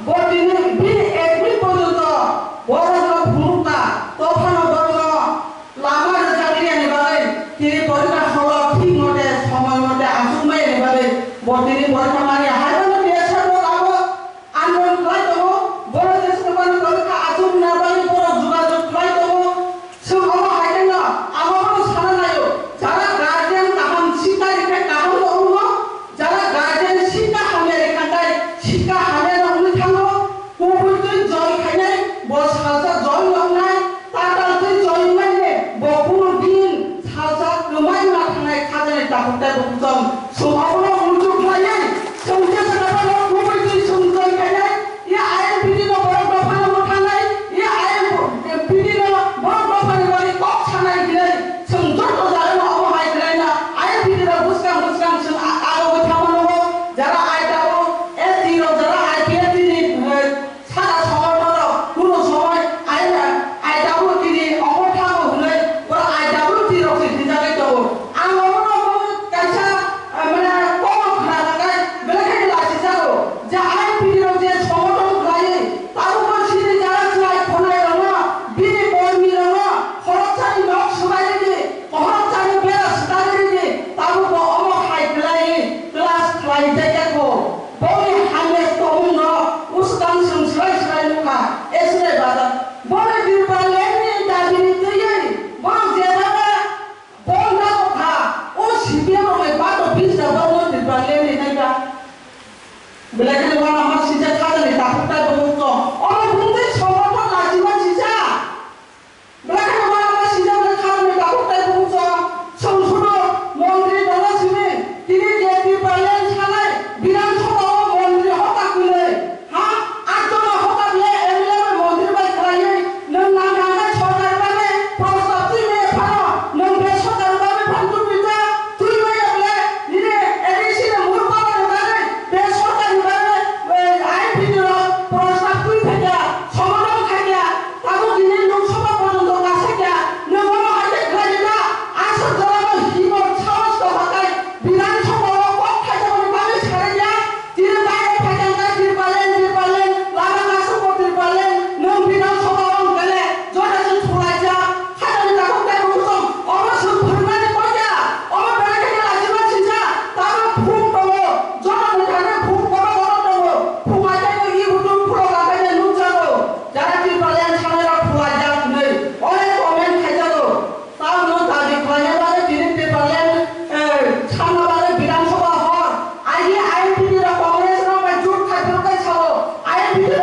বর্তমানে বিল এপ্রিল পর্যন্ত বড় ভূমিকা তখন বড় লামার জাতিয়ে নেবারে তিনি পরীক্ষা হল ঠিক মতে সময় মতে আসুমাই নেবারে বর্তমানে পরীক্ষা মানে হাইরন দিয়েছে লাভ আন্দোলন খাই তো বড় দেশ মানে পরীক্ষা আসুম না বাই বড় যোগাযোগ খাই তো সব আমার হাইরন না আমার সারা নাইও যারা গার্জিয়ান কাহাম শিক্ষা রেখে কাহাম হল যারা গার্জিয়ান শিক্ষা হামে রেখাটাই শিক্ষা হামে না উনি থাকো কুকুরতুই জয় খাইনাই বস হালসা জয় লংনাই তাতালতুই জয় মাইনে বকুর দিন হালসা লুমাই না থানাই খাজানে টাকুটাই বকুজম সমাবনা উলজু খাইনাই সৌজে সারাবনা কুকুরতুই সঞ্জয় খাইনাই ইয়া আইন বিদিনো বড় দফানো মথানাই ইয়া আইন বিদিনো বড় দফানো বাড়ি কক ছানাই গিলাই সঞ্জয় তো জানো না অবহাই গিলাই না আইন বিদিনো বুসকাম বুসকাম সং আরো থামানো যারা আইতাও এ জিরো যারা আইপিএ তিনি সারা সময় মতো কোনো সময় আইতাও তিনি অমরথাও হলে ওরা আইতাও জিরো সিদ্ধি যাবে তো আমার কাছে মানে কম খারাপ লাগায় বেলাখাই লাসি যাও যে আইপিএ যে সমর্থন গায়ে তার উপর সিদ্ধি যারা চাই কোনায় রঙা বিনে কর্মী রঙা খরচানি নক সবাই রে খরচানি বেলা সদারে রে তার উপর অমহাই গলাই ক্লাস ক্লাই যাইয়াকো বই হামে তোমন উস্তান সংসাই সাই লুকা এসরে বাদা বড় দিরবালে নি দাবিনি তৈরি বড় জেবাবা বন্ধা কথা ও সিবিয়া মে বাতো বিজা বড় দিরবালে নি নাইবা বেলাখানে ওয়ানা আমার সিজা খাজানি তাকুটা বলতো অন বুনতে সমর্থন লাজিবা সিজা বেলাখানে ওয়ানা আমার সিজা বলে খাজানি তাকুটা বলতো সংসদ মন্ত্রী দলা সিমে তিনি যে দিরবালে ছালাই বিধানসভা মন্ত্রী হতা কইলে হ্যাঁ আটজন হতা বলে এমএলএ মন্ত্রী বাই খাইয়ে নং নানা সরকার বাবে প্রস্তাব দিবে ফানো নং বেসরকার বাবে ফান্ডু বিটা তুই ভাই বলে নিরে এডিসির মূল পাওয়ার বাবে বেসরকার বাবে আইন ভিতর প্রস্তাব তুই থেকে সমাধান থাকে তাবো দিনে লোকসভা পর্যন্ত কাছে গিয়া নং হাইতে খাইলা আসল জনগণ হিমত সাহস তো হাতায় বিধানসভা পক্ষে যখন বাবে ছাড়ে যা তিনি বাইরে থাকেন না দিরপালেন লালা কাছে পড়তে পারলেন নং বিধানসভা গেলে জটাজট ছড়াই যা খাজানি তাকে তাই বলতাম অবশ্য ধর্মানে কই যা আমার বেলাখানে লাজিবা ছিজা তার ফুক তব জটাজট থাকে ফুক বড় বড় তব ফুকাই যাই ই হুটু ফুলো লাগাই নুন যাবো যারা দিরপালেন ছাড়া ফুয়াই যা নেই অনেক কমেন্ট খাই যাবো তাও ন দাবি খাইয়া বারে তিনি পেপারলেন ছানা বারে বিধানসভা হর আইডি আইএনপির কংগ্রেস রা জোট খাইতে ছাড়ো আইএনপির